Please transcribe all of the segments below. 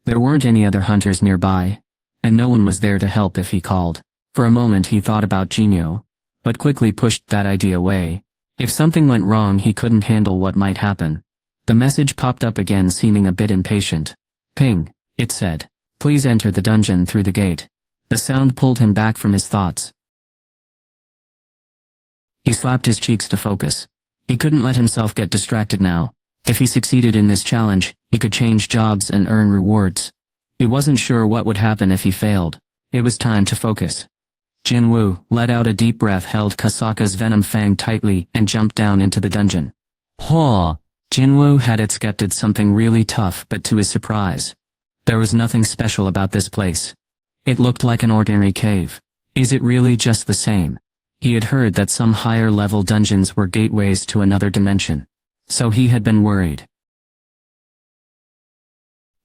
There weren't any other hunters nearby, and no one was there to help if he called. For a moment he thought about Jinyo, but quickly pushed that idea away. If something went wrong he couldn't handle what might happen. The message popped up again, seeming a bit impatient. Ping, it said. Please enter the dungeon through the gate. The sound pulled him back from his thoughts. He slapped his cheeks to focus. He couldn't let himself get distracted now. If he succeeded in this challenge, he could change jobs and earn rewards. He wasn't sure what would happen if he failed. It was time to focus. Jinwoo let out a deep breath, held Kasaka's venom fang tightly, and jumped down into the dungeon. Haw! Jinwoo had expected something really tough, but to his surprise, there was nothing special about this place. It looked like an ordinary cave. Is it really just the same? He had heard that some higher-level dungeons were gateways to another dimension, so he had been worried.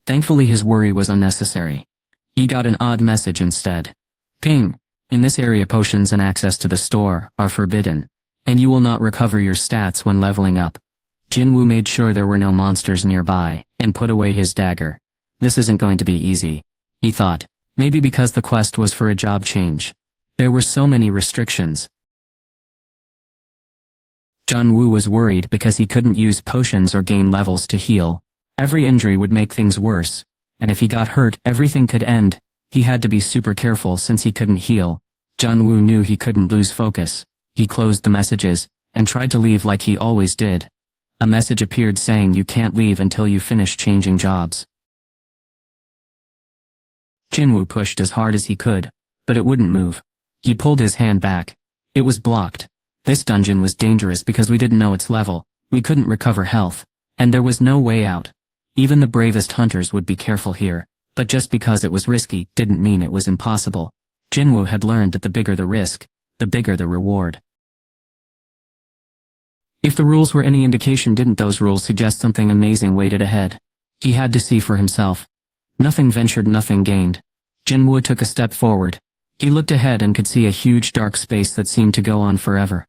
Thankfully his worry was unnecessary. He got an odd message instead. Ping, in this area potions and access to the store are forbidden, and you will not recover your stats when leveling up. Jinwoo made sure there were no monsters nearby, and put away his dagger. This isn't going to be easy, he thought, maybe because the quest was for a job change. There were so many restrictions. Jinwoo was worried because he couldn't use potions or gain levels to heal. Every injury would make things worse, and if he got hurt, everything could end. He had to be super careful since he couldn't heal. Jinwoo knew he couldn't lose focus. He closed the messages, and tried to leave like he always did. A message appeared saying you can't leave until you finish changing jobs. Jinwoo pushed as hard as he could, but it wouldn't move. He pulled his hand back. It was blocked. This dungeon was dangerous because we didn't know its level, we couldn't recover health, and there was no way out. Even the bravest hunters would be careful here, but just because it was risky didn't mean it was impossible. Jinwoo had learned that the bigger the risk, the bigger the reward. If the rules were any indication, didn't those rules suggest something amazing waited ahead? He had to see for himself. Nothing ventured, nothing gained. Jinwoo took a step forward. He looked ahead and could see a huge dark space that seemed to go on forever.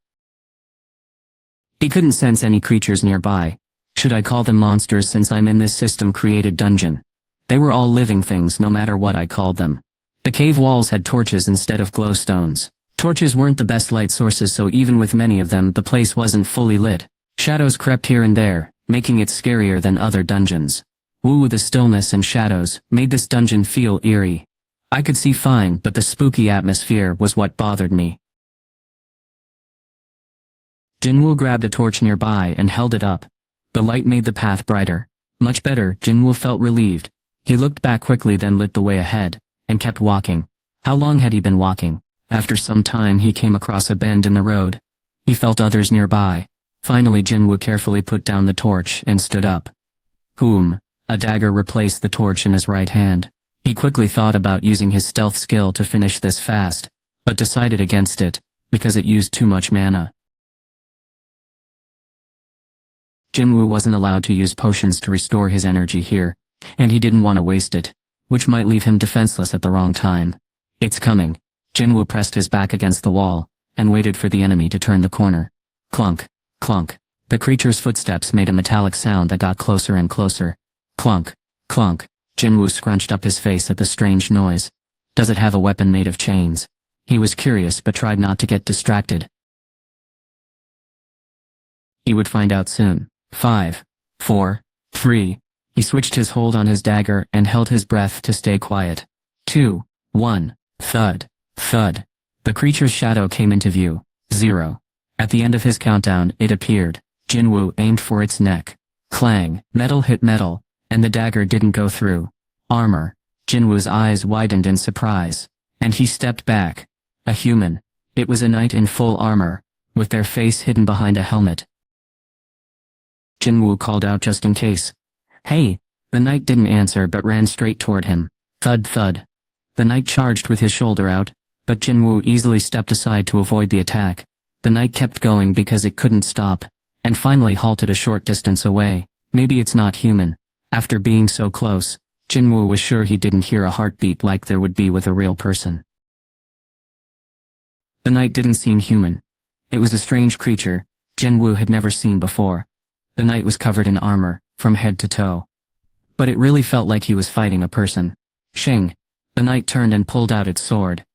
He couldn't sense any creatures nearby. Should I call them monsters since I'm in this system-created dungeon? They were all living things no matter what I called them. The cave walls had torches instead of glowstones. Torches weren't the best light sources, so even with many of them the place wasn't fully lit. Shadows crept here and there, making it scarier than other dungeons. The stillness and shadows made this dungeon feel eerie. I could see fine, but the spooky atmosphere was what bothered me. Jinwoo grabbed a torch nearby and held it up. The light made the path brighter. Much better, Jinwoo felt relieved. He looked back quickly, then lit the way ahead, and kept walking. How long had he been walking? After some time he came across a bend in the road. He felt others nearby. Finally Jinwoo carefully put down the torch and stood up. A dagger replaced the torch in his right hand. He quickly thought about using his stealth skill to finish this fast, but decided against it, because it used too much mana. Jinwoo wasn't allowed to use potions to restore his energy here, and he didn't want to waste it, which might leave him defenseless at the wrong time. It's coming. Jinwoo pressed his back against the wall, and waited for the enemy to turn the corner. Clunk, clunk. The creature's footsteps made a metallic sound that got closer and closer. Clunk, clunk. Jinwoo scrunched up his face at the strange noise. Does it have a weapon made of chains? He was curious but tried not to get distracted. He would find out soon. 5, 4, 3. He switched his hold on his dagger and held his breath to stay quiet. 2, 1. Thud, thud. The creature's shadow came into view. 0. At the end of his countdown, it appeared. Jinwoo aimed for its neck. Clang, metal hit metal, and the dagger didn't go through. Armor. Jinwoo's eyes widened in surprise, and he stepped back. A human. It was a knight in full armor, with their face hidden behind a helmet. Jinwoo called out just in case. Hey! The knight didn't answer but ran straight toward him. Thud thud. The knight charged with his shoulder out, but Jinwoo easily stepped aside to avoid the attack. The knight kept going because it couldn't stop, and finally halted a short distance away. Maybe it's not human. After being so close, Jinwoo was sure he didn't hear a heartbeat like there would be with a real person. The knight didn't seem human. It was a strange creature Jinwoo had never seen before. The knight was covered in armor, from head to toe. but it really felt like he was fighting a person. Shing. The knight turned and pulled out its sword.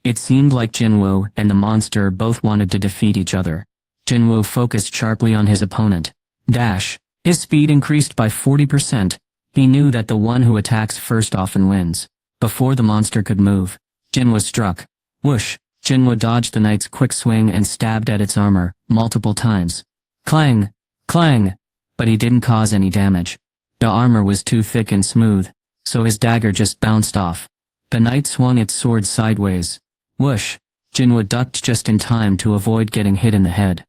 It seemed like Jinwoo and the monster both wanted to defeat each other. Jinwoo focused sharply on his opponent. Dash. His speed increased by 40%. He knew that the one who attacks first often wins. Before the monster could move, Jinwoo struck. Whoosh! Jinwoo dodged the knight's quick swing and stabbed at its armor, multiple times. Clang! Clang! But he didn't cause any damage. The armor was too thick and smooth, so his dagger just bounced off. The knight swung its sword sideways. Whoosh! Jinwoo ducked just in time to avoid getting hit in the head.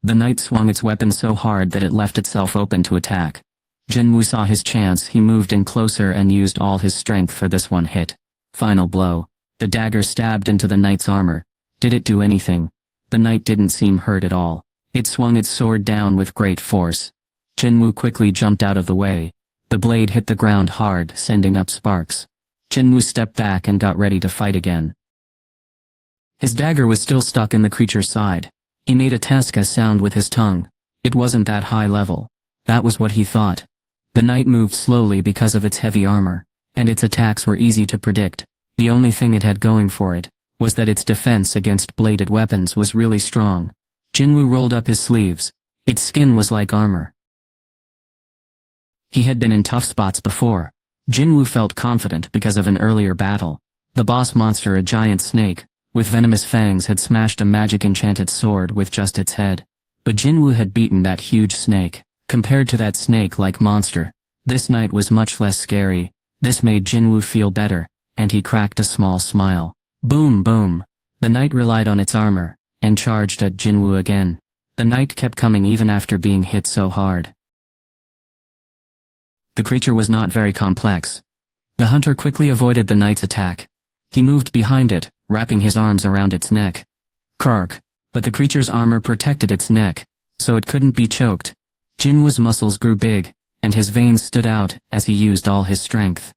The knight swung its weapon so hard that it left itself open to attack. Jinwoo saw his chance. He moved in closer and used all his strength for this one hit. Final blow. The dagger stabbed into the knight's armor. Did it do anything? The knight didn't seem hurt at all. It swung its sword down with great force. Jinwoo quickly jumped out of the way. The blade hit the ground hard, sending up sparks. Jinwoo stepped back and got ready to fight again. His dagger was still stuck in the creature's side. He made a teska sound with his tongue. It wasn't that high level. That was what he thought. The knight moved slowly because of its heavy armor, and its attacks were easy to predict. The only thing it had going for it was that its defense against bladed weapons was really strong. Jinwoo rolled up his sleeves. Its skin was like armor. He had been in tough spots before. Jinwoo felt confident because of an earlier battle. The boss monster, a giant snake, with venomous fangs, had smashed a magic enchanted sword with just its head. But Jinwoo had beaten that huge snake. Compared to that snake-like monster, this knight was much less scary. This made Jinwoo feel better, and he cracked a small smile. Boom boom. The knight relied on its armor, and charged at Jinwoo again. The knight kept coming even after being hit so hard. The creature was not very complex. The hunter quickly avoided the knight's attack. He moved behind it, wrapping his arms around its neck. Kark. But the creature's armor protected its neck, so it couldn't be choked. Jinwoo's muscles grew big, and his veins stood out as he used all his strength.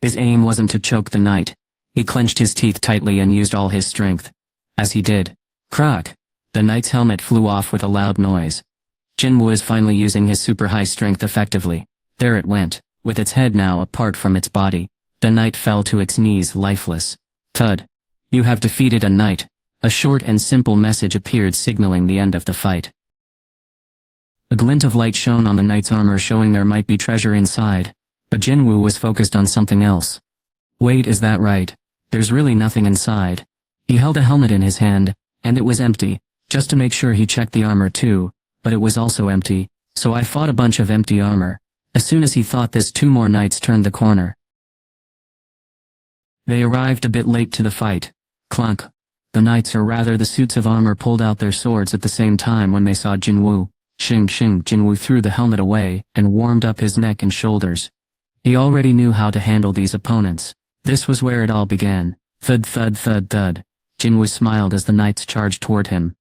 His aim wasn't to choke the knight. He clenched his teeth tightly and used all his strength. As he did, crack! The knight's helmet flew off with a loud noise. Jinwoo is finally using his super high strength effectively. There it went, with its head now apart from its body. The knight fell to its knees lifeless. Thud. You have defeated a knight. A short and simple message appeared signaling the end of the fight. A glint of light shone on the knight's armor, showing there might be treasure inside, but Jinwoo was focused on something else. Wait, is that right? There's really nothing inside. He held a helmet in his hand, and it was empty. Just to make sure, he checked the armor too, but it was also empty. So I fought a bunch of empty armor. As soon as he thought this, 2 more knights turned the corner. They arrived a bit late to the fight. Clunk. The knights, or rather the suits of armor, pulled out their swords at the same time when they saw Jinwoo. Shing shing. Jinwoo threw the helmet away and warmed up his neck and shoulders. He already knew how to handle these opponents. This was where it all began. Thud thud thud thud. Jinwoo smiled as the knights charged toward him.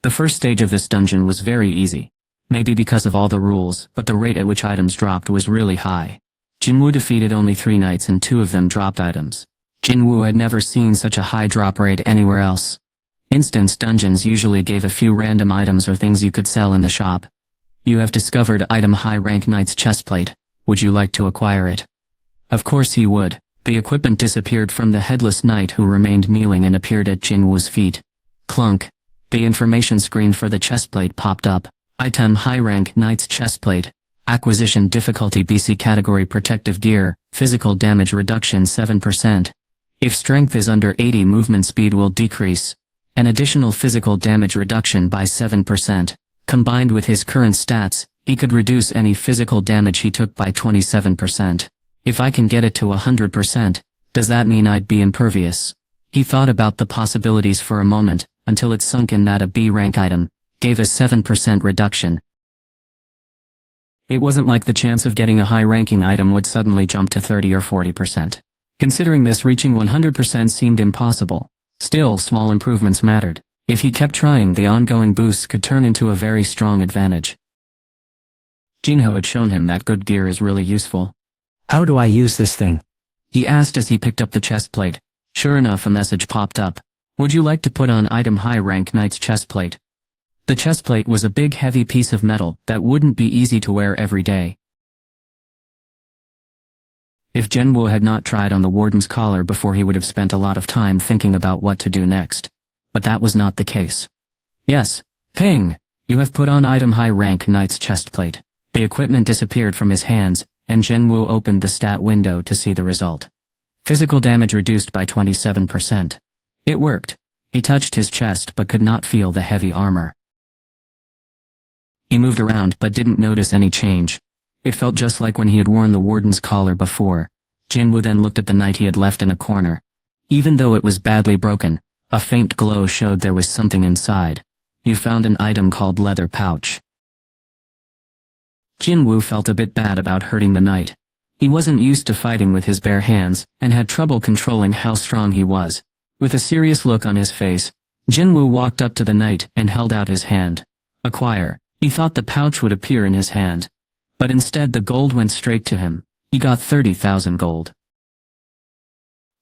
The first stage of this dungeon was very easy. Maybe because of all the rules, but the rate at which items dropped was really high. Jinwoo defeated only 3 knights and 2 of them dropped items. Jinwoo had never seen such a high drop rate anywhere else. Instance dungeons usually gave a few random items or things you could sell in the shop. You have discovered item high rank knight's chestplate. Would you like to acquire it? Of course he would. The equipment disappeared from the headless knight, who remained kneeling, and appeared at Jinwoo's feet. Clunk. The information screen for the chestplate popped up. Item high rank knight's chestplate. Acquisition difficulty BC, category protective gear, physical damage reduction 7%. If strength is under 80, movement speed will decrease. An additional physical damage reduction by 7%. Combined with his current stats, he could reduce any physical damage he took by 27%. If I can get it to 100%, does that mean I'd be impervious? He thought about the possibilities for a moment, until it sunk in that a B rank item gave a 7% reduction. It wasn't like the chance of getting a high-ranking item would suddenly jump to 30 or 40%. Considering this, reaching 100% seemed impossible. Still, small improvements mattered. If he kept trying, the ongoing boosts could turn into a very strong advantage. Jinho had shown him that good gear is really useful. How do I use this thing? He asked as he picked up the chest plate. Sure enough, a message popped up. Would you like to put on item high-rank knight's chestplate? The chestplate was a big heavy piece of metal that wouldn't be easy to wear every day. If Jinwoo had not tried on the warden's collar before, he would have spent a lot of time thinking about what to do next. But that was not the case. Yes, ping! You have put on item high-rank knight's chestplate. The equipment disappeared from his hands, and Jinwoo opened the stat window to see the result. Physical damage reduced by 27%. It worked. He touched his chest but could not feel the heavy armor. He moved around but didn't notice any change. It felt just like when he had worn the warden's collar before. Jinwoo then looked at the knight he had left in a corner. Even though it was badly broken, a faint glow showed there was something inside. You found an item called leather pouch. Jinwoo felt a bit bad about hurting the knight. He wasn't used to fighting with his bare hands and had trouble controlling how strong he was. With a serious look on his face, Jinwoo walked up to the knight and held out his hand. Acquire. He thought the pouch would appear in his hand. But instead the gold went straight to him. He got 30,000 gold.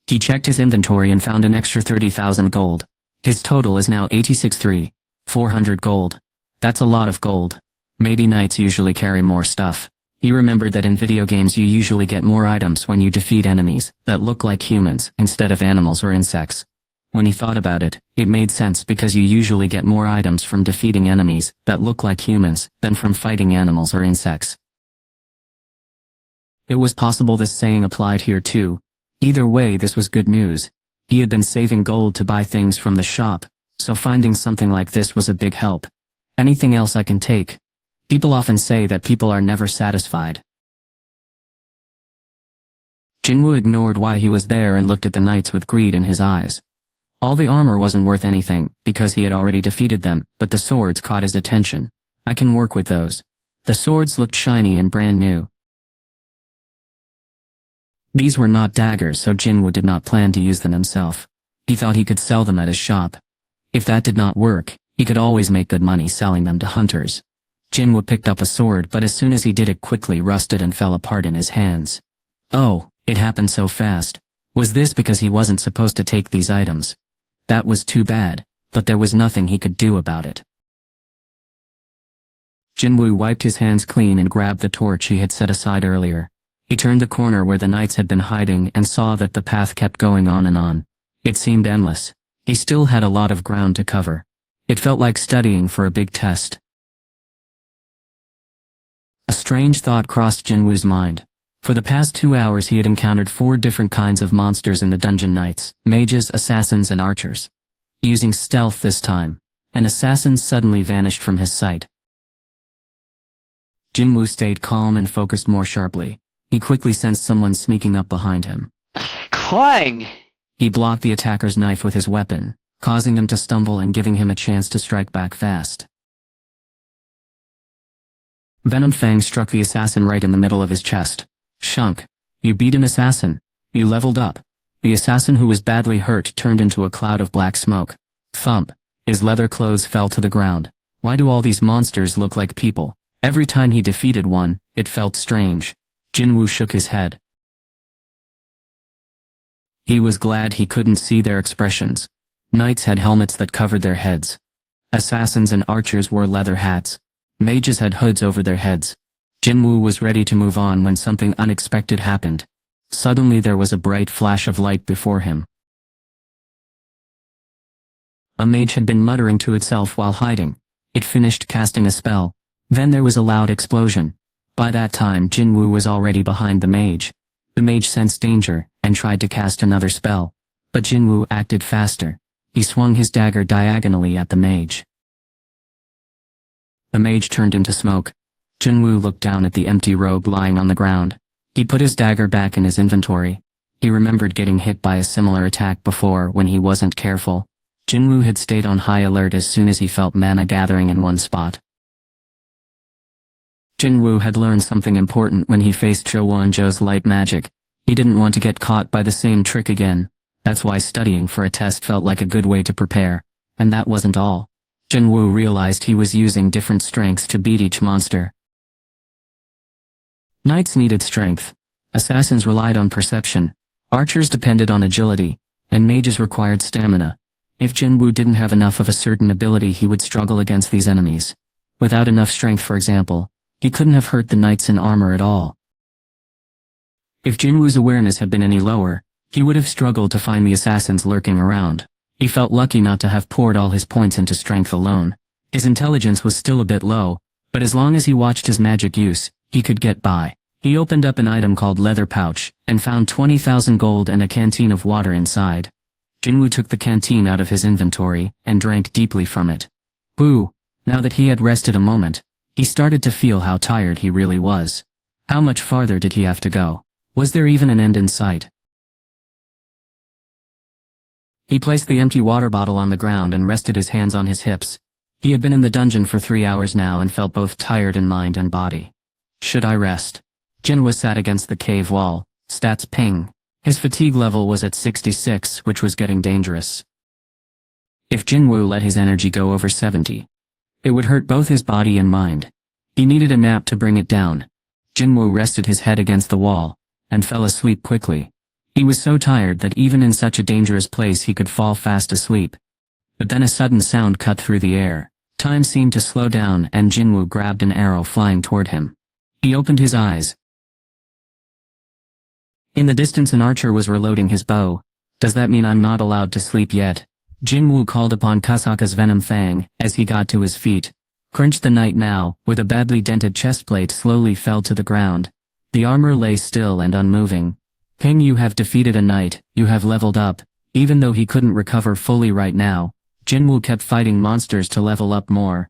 He checked his inventory and found an extra 30,000 gold. His total is now 86,400 gold. That's a lot of gold. Maybe knights usually carry more stuff. He remembered that in video games you usually get more items when you defeat enemies that look like humans instead of animals or insects. When he thought about it, it made sense because you usually get more items from defeating enemies that look like humans than from fighting animals or insects. It was possible this saying applied here too. Either way, this was good news. He had been saving gold to buy things from the shop, so finding something like this was a big help. Anything else I can take? People often say that people are never satisfied. Jinwoo ignored why he was there and looked at the knights with greed in his eyes. All the armor wasn't worth anything, because he had already defeated them, but the swords caught his attention. I can work with those. The swords looked shiny and brand new. These were not daggers, so Jinwoo did not plan to use them himself. He thought he could sell them at his shop. If that did not work, he could always make good money selling them to hunters. Jinwoo picked up a sword, but as soon as he did, it quickly rusted and fell apart in his hands. Oh, it happened so fast. Was this because he wasn't supposed to take these items? That was too bad, but there was nothing he could do about it. Jinwoo wiped his hands clean and grabbed the torch he had set aside earlier. He turned the corner where the knights had been hiding and saw that the path kept going on and on. It seemed endless. He still had a lot of ground to cover. It felt like studying for a big test. A strange thought crossed Jinwoo's mind. For the past 2 hours he had encountered 4 different kinds of monsters in the dungeon: knights, mages, assassins and archers. Using stealth this time, an assassin suddenly vanished from his sight. Jinwoo stayed calm and focused more sharply. He quickly sensed someone sneaking up behind him. Clang! He blocked the attacker's knife with his weapon, causing them to stumble and giving him a chance to strike back fast. Venom Fang struck the assassin right in the middle of his chest. Shunk. You beat an assassin. You leveled up. The assassin, who was badly hurt, turned into a cloud of black smoke. Thump. His leather clothes fell to the ground. Why do all these monsters look like people? Every time he defeated one, it felt strange. Jinwoo shook his head. He was glad he couldn't see their expressions. Knights had helmets that covered their heads. Assassins and archers wore leather hats. Mages had hoods over their heads. Jinwoo was ready to move on when something unexpected happened. Suddenly there was a bright flash of light before him. A mage had been muttering to itself while hiding. It finished casting a spell. Then there was a loud explosion. By that time Jinwoo was already behind the mage. The mage sensed danger and tried to cast another spell. But Jinwoo acted faster. He swung his dagger diagonally at the mage. The mage turned into smoke. Jinwoo looked down at the empty robe lying on the ground. He put his dagger back in his inventory. He remembered getting hit by a similar attack before when he wasn't careful. Jinwoo had stayed on high alert as soon as he felt mana gathering in one spot. Jinwoo had learned something important when he faced Chugong's light magic. He didn't want to get caught by the same trick again. That's why studying for a test felt like a good way to prepare. And that wasn't all. Jinwoo realized he was using different strengths to beat each monster. Knights needed strength. Assassins relied on perception. Archers depended on agility. And mages required stamina. If Jinwoo didn't have enough of a certain ability, he would struggle against these enemies. Without enough strength, for example, he couldn't have hurt the knights in armor at all. If Jinwoo's awareness had been any lower, he would have struggled to find the assassins lurking around. He felt lucky not to have poured all his points into strength alone. His intelligence was still a bit low, but as long as he watched his magic use, he could get by. He opened up an item called leather pouch, and found 20,000 gold and a canteen of water inside. Jinwoo took the canteen out of his inventory, and drank deeply from it. Boo! Now that he had rested a moment, he started to feel how tired he really was. How much farther did he have to go? Was there even an end in sight? He placed the empty water bottle on the ground and rested his hands on his hips. He had been in the dungeon for 3 hours now and felt both tired in mind and body. Should I rest? Jinwoo sat against the cave wall. Stats ping. His fatigue level was at 66, which was getting dangerous. If Jinwoo let his energy go over 70, it would hurt both his body and mind. He needed a nap to bring it down. Jinwoo rested his head against the wall, and fell asleep quickly. He was so tired that even in such a dangerous place he could fall fast asleep. But then a sudden sound cut through the air. Time seemed to slow down and Jinwoo grabbed an arrow flying toward him. He opened his eyes. In the distance an archer was reloading his bow. Does that mean I'm not allowed to sleep yet? Jinwoo called upon Kasaka's Venom Fang as he got to his feet. Crunch. The knight now, with a badly dented chestplate, slowly fell to the ground. The armor lay still and unmoving. Ping, you have defeated a knight, you have leveled up. Even though he couldn't recover fully right now, Jinwoo kept fighting monsters to level up more.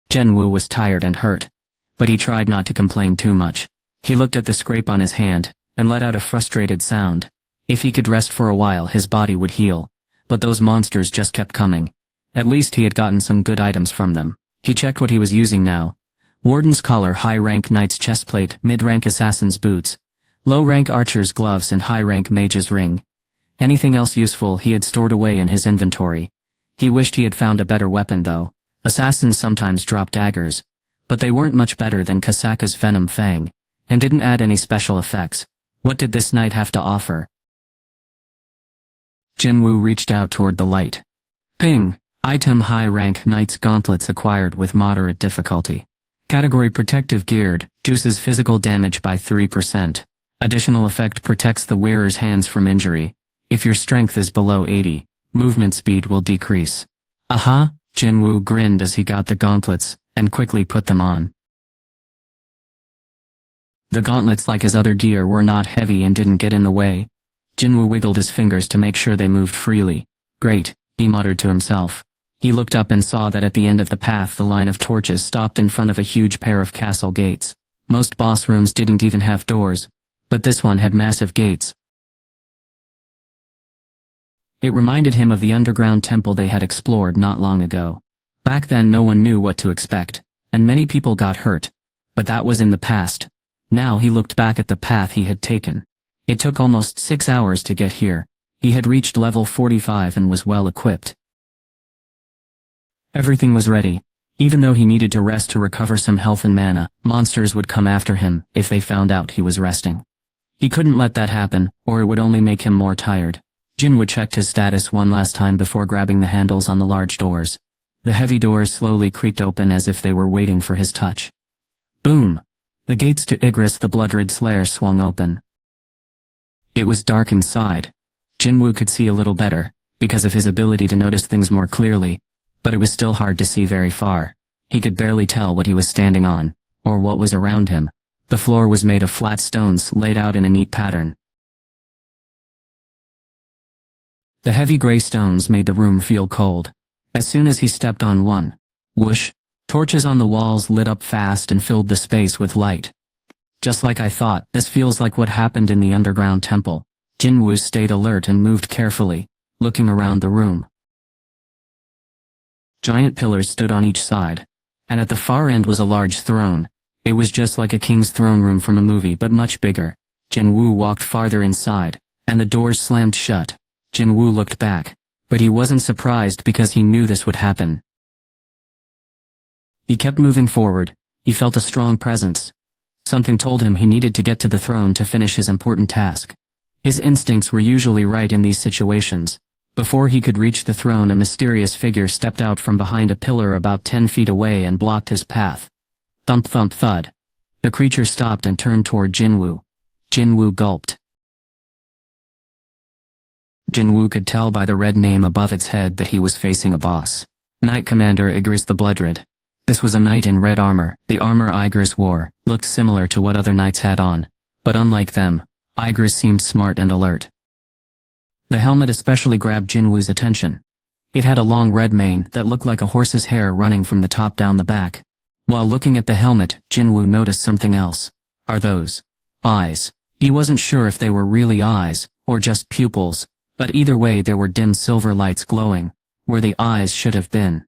Jinwoo was tired and hurt, but he tried not to complain too much. He looked at the scrape on his hand, and let out a frustrated sound. If he could rest for a while his body would heal, but those monsters just kept coming. At least he had gotten some good items from them. He checked what he was using now. Warden's collar, high-rank knight's chestplate, mid-rank assassin's boots, low-rank archer's gloves and high-rank mage's ring. Anything else useful he had stored away in his inventory. He wished he had found a better weapon though. Assassins sometimes drop daggers, but they weren't much better than Kasaka's Venom Fang, and didn't add any special effects. What did this knight have to offer? Jinwoo reached out toward the light. Ping! Item: high-rank knight's gauntlets acquired with moderate difficulty. Category: protective geared, juices physical damage by 3%. Additional effect: protects the wearer's hands from injury. If your strength is below 80, movement speed will decrease. Aha! Jinwoo grinned as he got the gauntlets, and quickly put them on. The gauntlets, like his other gear, were not heavy and didn't get in the way. Jinwoo wiggled his fingers to make sure they moved freely. Great, he muttered to himself. He looked up and saw that at the end of the path the line of torches stopped in front of a huge pair of castle gates. Most boss rooms didn't even have doors, but this one had massive gates. It reminded him of the underground temple they had explored not long ago. Back then no one knew what to expect, and many people got hurt. But that was in the past. Now he looked back at the path he had taken. It took almost 6 hours to get here. He had reached level 45 and was well equipped. Everything was ready. Even though he needed to rest to recover some health and mana, monsters would come after him if they found out he was resting. He couldn't let that happen, or it would only make him more tired. Jinwoo checked his status one last time before grabbing the handles on the large doors. The heavy doors slowly creaked open as if they were waiting for his touch. Boom! The gates to Igris the Bloodred Slayer swung open. It was dark inside. Jinwoo could see a little better, because of his ability to notice things more clearly, but it was still hard to see very far. He could barely tell what he was standing on, or what was around him. The floor was made of flat stones laid out in a neat pattern. The heavy gray stones made the room feel cold. As soon as he stepped on one, whoosh, torches on the walls lit up fast and filled the space with light. Just like I thought, this feels like what happened in the underground temple. Jinwoo stayed alert and moved carefully, looking around the room. Giant pillars stood on each side, and at the far end was a large throne. It was just like a king's throne room from a movie, but much bigger. Jinwoo walked farther inside, and the doors slammed shut. Jinwoo looked back, but he wasn't surprised because he knew this would happen. He kept moving forward. He felt a strong presence. Something told him he needed to get to the throne to finish his important task. His instincts were usually right in these situations, Before he could reach the throne, a mysterious figure stepped out from behind a pillar about 10 feet away and blocked his path. Thump thump thud. The creature stopped and turned toward Jinwoo. Jinwoo gulped. Jinwoo could tell by the red name above its head that he was facing a boss. Knight Commander Igris the Bloodred. This was a knight in red armor. The armor Igris wore looked similar to what other knights had on, but unlike them, Igris seemed smart and alert. The helmet especially grabbed Jinwoo's attention. It had a long red mane that looked like a horse's hair running from the top down the back. While looking at the helmet, Jinwoo noticed something else. Are those eyes? He wasn't sure if they were really eyes, or just pupils, but either way there were dim silver lights glowing, where the eyes should have been.